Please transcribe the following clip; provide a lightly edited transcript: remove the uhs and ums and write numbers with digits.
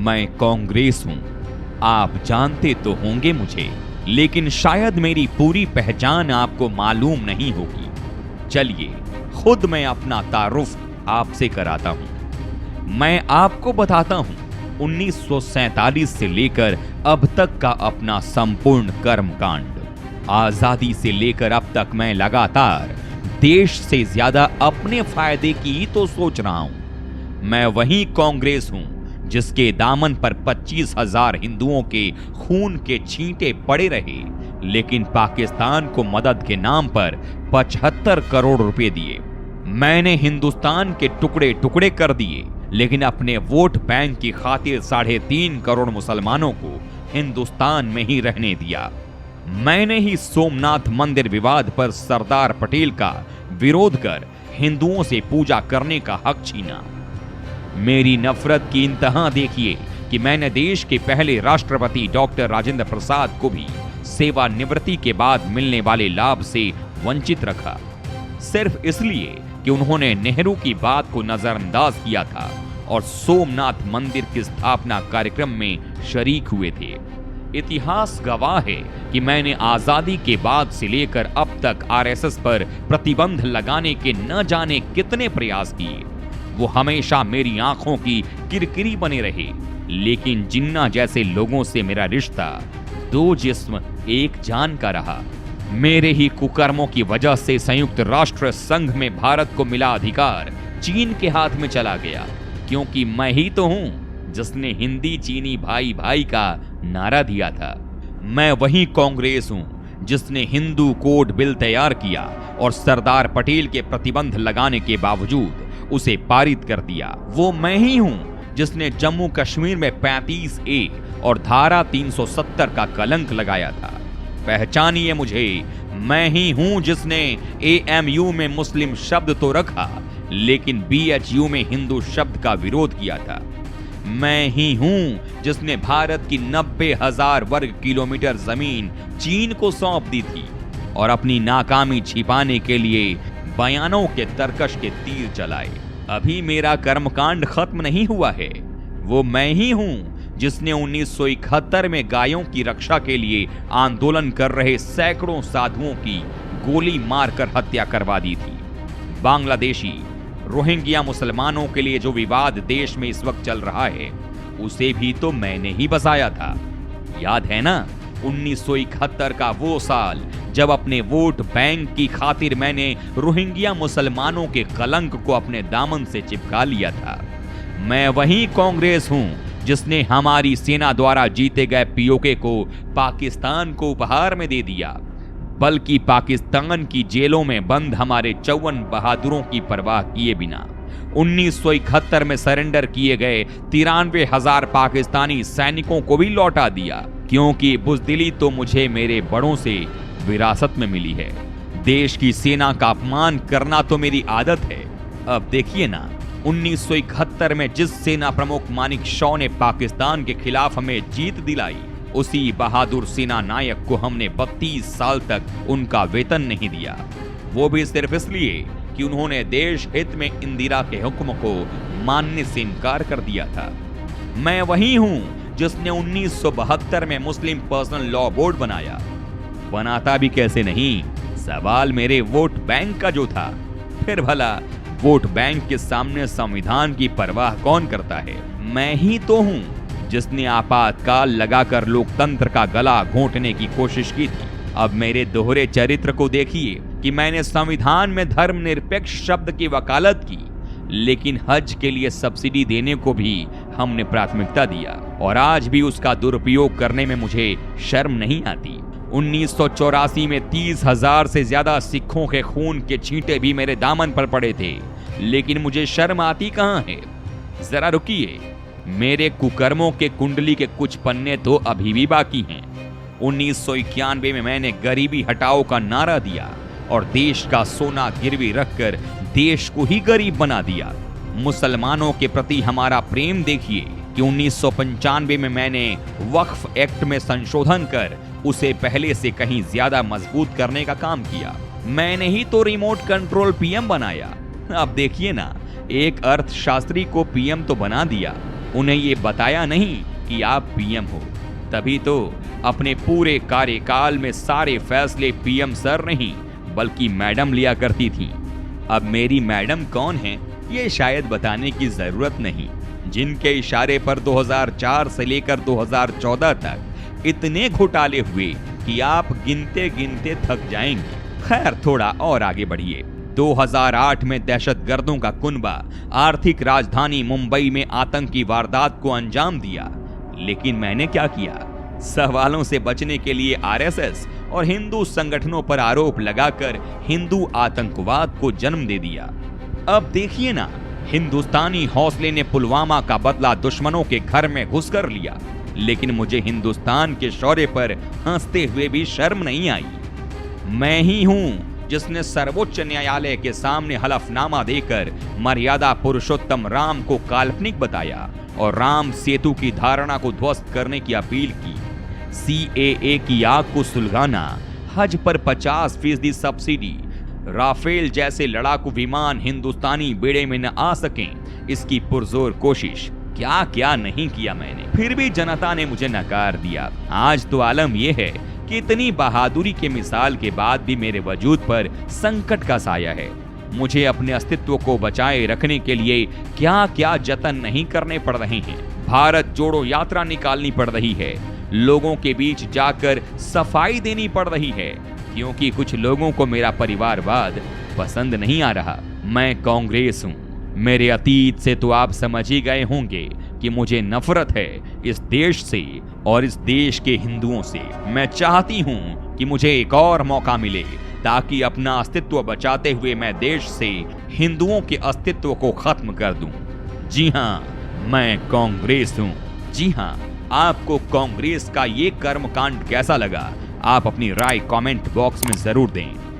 मैं कांग्रेस हूं। आप जानते तो होंगे मुझे, लेकिन शायद मेरी पूरी पहचान आपको मालूम नहीं होगी। चलिए खुद मैं अपना तारुफ आपसे कराता हूं। मैं आपको बताता हूं 1947 से लेकर अब तक का अपना संपूर्ण कर्मकांड। आजादी से लेकर अब तक मैं लगातार देश से ज्यादा अपने फायदे की ही तो सोच रहा हूं। मैं वही कांग्रेस हूं जिसके दामन पर 25,000 हिंदुओं के खून के छींटे पड़े रहे, लेकिन पाकिस्तान को मदद के नाम पर 75 करोड़ रुपए दिए। मैंने हिंदुस्तान के टुकड़े टुकड़े कर दिए, लेकिन अपने वोट बैंक की खातिर 3.5 करोड़ मुसलमानों को हिंदुस्तान में ही रहने दिया। मैंने ही सोमनाथ मंदिर विवाद पर सरदार पटेल का विरोध कर हिंदुओं से पूजा करने का हक छीना। मेरी नफरत की इंतहा देखिए कि मैंने देश के पहले राष्ट्रपति डॉक्टर राजेंद्र प्रसाद को भी सेवानिवृत्ति के बाद मिलने वाले लाभ से वंचित रखा, सिर्फ इसलिए कि उन्होंने नेहरू की बात को नजरअंदाज किया था और सोमनाथ मंदिर की स्थापना कार्यक्रम में शरीक हुए थे। इतिहास गवाह है कि मैंने आजादी के बाद से लेकर अब तक आरएसएस पर प्रतिबंध लगाने के न जाने कितने प्रयास किए। वो हमेशा मेरी आंखों की किरकिरी बने रहे, लेकिन जिन्ना जैसे लोगों से मेरा रिश्ता 2 जिस्म 1 जान का रहा। मेरे ही कुकर्मों की वजह से संयुक्त राष्ट्र संघ में भारत को मिला अधिकार चीन के हाथ में चला गया, क्योंकि मैं ही तो हूं जिसने हिंदी चीनी भाई भाई का नारा दिया था। मैं वही कांग्रेस हूं जिसने हिंदू कोड बिल तैयार किया और सरदार पटेल के प्रतिबंध लगाने के बावजूद उसे पारित कर दिया। वो मैं ही हूं जिसने जम्मू कश्मीर में 35A और धारा 370 का कलंक लगाया था। पहचानिए मुझे, मैं ही हूं जिसने AMU में मुस्लिम शब्द तो रखा, लेकिन BHU में हिंदू शब्द का विरोध किया था। मैं ही हूं जिसने भारत की 90,000 वर्ग किलोमीटर जमीन चीन को सौंप दी थी और अपनी नाकामी छिपाने के लिए बयानों के तरकश के तीर चलाए। अभी मेरा कर्मकांड खत्म नहीं हुआ है। वो मैं ही हूं जिसने 1971 में गायों की रक्षा के लिए आंदोलन कर रहे सैकड़ों साधुओं की गोली मारकर हत्या करवा दी थी। बांग्लादेशी रोहिंग्या मुसलमानों के लिए जो विवाद देश में इस वक्त चल रहा है, उसे भी तो मैंने ही बसाया था। याद है ना 1971 का वो साल जब अपने वोट बैंक की खातिर मैंने रोहिंग्या मुसलमानों के कलंक को अपने दामन से चिपका लिया था। मैं वही कांग्रेस हूं जिसने हमारी सेना द्वारा जीते गए POK को पाकिस्तान को उपहार में दे दिया, बल्कि पाकिस्तान की जेलों में बंद हमारे 54 बहादुरों की परवाह किए बिना 1971 में सरेंडर किए गए 93,000 पाकिस्तानी सैनिकों को भी लौटा दिया, क्योंकि बुज़दिली तो मुझे मेरे बड़ों से विरासत में मिली है। देश की सेना का अपमान करना तो मेरी आदत है। अब देखिए ना, 1971 में जिस सेना प्रमुख मानिक शॉ ने पाकिस्तान के खिलाफ हमें जीत दिलाई, उसी बहादुर सेना नायक को हमने 32 साल तक उनका वेतन नहीं दिया। वो भी सिर्फ इसलिए कि उन्होंने देश हित में इंदिरा के हुक्म को मानने से इनकार कर दिया था। मैं वही हूं जिसने 1972 में मुस्लिम पर्सनल लॉ बोर्ड बनाया। बनाता भी कैसे नहीं, सवाल मेरे वोट बैंक का जो था। फिर भला वोट बैंक के सामने संविधान की परवाह कौन करता है? मैं ही तो हूं जिसने आपातकाल लगाकर लोकतंत्र का गला घोंटने की कोशिश की थी। अब मेरे दोहरे चरित्र को देखिए कि मैंने संविधान में धर्मनिरपेक्ष शब्द की वकालत की, लेकिन हज के लिए सब्सिडी देने को भी हमने प्राथमिकता दिया और आज भी उसका दुरुपयोग करने में मुझे शर्म नहीं आती। 1984 में 30,000 से ज्यादा सिखों के खून के छींटे भी मेरे दामन पर पड़े थे, लेकिन मुझे शर्म आती कहां है? जरा रुकिए, मेरे कुकर्मों के कुंडली के कुछ पन्ने तो अभी भी बाकी हैं। 1991 में मैंने गरीबी हटाओ का नारा दिया और देश का सोना गिरवी रखकर देश को ही गरीब बना दिया। मुसलमानों के प्रति हमारा प्रेम देखिए कि 1995 में मैंने वक्फ एक्ट में संशोधन कर उसे पहले से कहीं ज्यादा मजबूत करने का काम किया। मैंने ही तो रिमोट कंट्रोल PM बनाया। अब देखिए ना, एक अर्थशास्त्री को PM तो बना दिया, उन्हें ये बताया नहीं कि आप पीएम हो। तभी तो अपने पूरे कार्यकाल में सारे फैसले पीएम सर नहीं बल्कि मैडम लिया करती थी। अब मेरी मैडम कौन है ये शायद बताने की जरूरत नहीं, जिनके इशारे पर 2004 से लेकर 2014 तक इतने घोटाले हुए कि आप गिनते गिनते थक जाएंगे। खैर थोड़ा और आगे बढ़िए। 2008 में दहशतगर्दों का कुनबा आर्थिक राजधानी मुंबई में आतंकी वारदात को अंजाम दिया, लेकिन मैंने क्या किया? सवालों से बचने के लिए आरएसएस और हिंदू संगठनों पर आरोप लगाकर हिंदू आतंकवाद को जन्म दे दिया। अब देखिए ना, हिंदुस्तानी हौसले ने पुलवामा का बदला दुश्मनों के घर में घुसकर लिया, लेकिन मुझे हिंदुस्तान के शौर्य पर हंसते हुए भी शर्म नहीं आई। मैं ही हूं जिसने सर्वोच्च न्यायालय के सामने हलफनामा देकर मर्यादा पुरुषोत्तम राम को काल्पनिक बताया और राम सेतु की धारणा को ध्वस्त करने की अपील की। सीएए की आग को सुलगाना, हज पर 50% सब्सिडी, राफेल जैसे लड़ाकू विमान हिंदुस्तानी बेड़े में न आ सकें, इसकी पुरजोर कोशिश, क्या क्या नहीं किया मैंने। फिर भी जनता ने मुझे नकार दिया। आज तो आलम यह है कि इतनी बहादुरी के मिसाल के बाद भी मेरे वजूद पर संकट का साया है। मुझे अपने अस्तित्व को बचाए रखने के लिए क्या क्या जतन नहीं करने पड़ रहे हैं। भारत जोड़ो यात्रा निकालनी पड़ रही है, लोगों के बीच जाकर सफाई देनी पड़ रही है, क्योंकि कुछ लोगों को मेरा परिवारवाद पसंद नहीं आ रहा। मैं कांग्रेस हूँ। मेरे अतीत से तो आप समझ ही गए होंगे कि मुझे नफरत है इस देश से और इस देश के हिंदुओं से। मैं चाहती हूँ कि मुझे एक और मौका मिले ताकि अपना अस्तित्व बचाते हुए मैं देश से हिंदुओं के अस्तित्व को खत्म कर दूं। जी हाँ, मैं कांग्रेस हूँ। जी हाँ, आपको कांग्रेस का ये कर्मकांड कैसा लगा? आप अपनी राय कमेंट बॉक्स में जरूर दें।